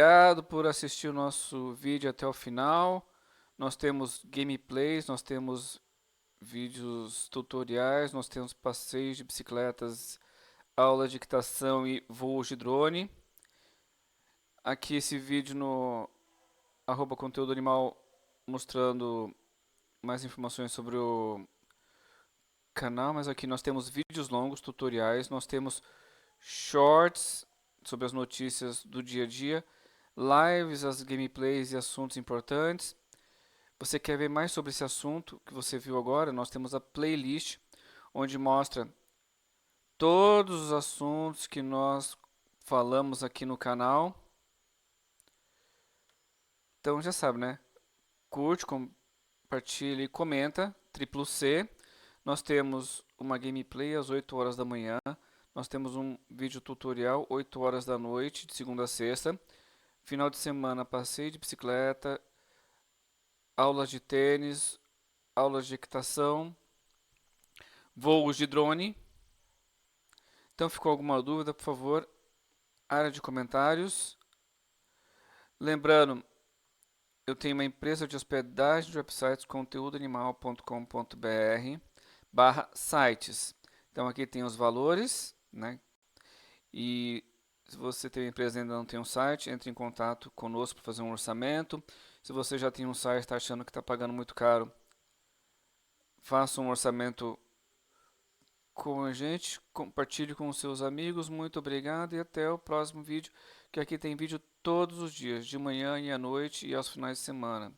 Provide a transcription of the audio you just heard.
obrigado por assistir o nosso vídeo até o final. Nós temos gameplays, nós temos vídeos tutoriais, nós temos passeios de bicicletas, aula de equitação e voos de drone. Aqui esse vídeo no @conteúdo animal mostrando mais informações sobre o canal, mas aqui nós temos vídeos longos, tutoriais, nós temos shorts sobre as notícias do dia a dia, lives, as gameplays e assuntos importantes. Você quer ver mais sobre esse assunto que você viu agora? Nós temos a playlist, onde mostra todos os assuntos que nós falamos aqui no canal. Então já sabe, né? Curte, compartilha e comenta, triplo C. Nós temos uma gameplay às 8 horas da manhã. Nós temos um vídeo tutorial 8 horas da noite, de segunda a sexta. Final de semana, passeio de bicicleta, aulas de tênis, aulas de equitação, voos de drone. Então, ficou alguma dúvida, por favor, área de comentários. Lembrando, eu tenho uma empresa de hospedagem de websites conteúdoanimal.com.br/sites. Então, aqui tem os valores, né? E se você tem uma empresa e ainda não tem um site, entre em contato conosco para fazer um orçamento. Se você já tem um site e está achando que está pagando muito caro, faça um orçamento com a gente, compartilhe com os seus amigos. Muito obrigado e até o próximo vídeo, que aqui tem vídeo todos os dias, de manhã e à noite e aos finais de semana.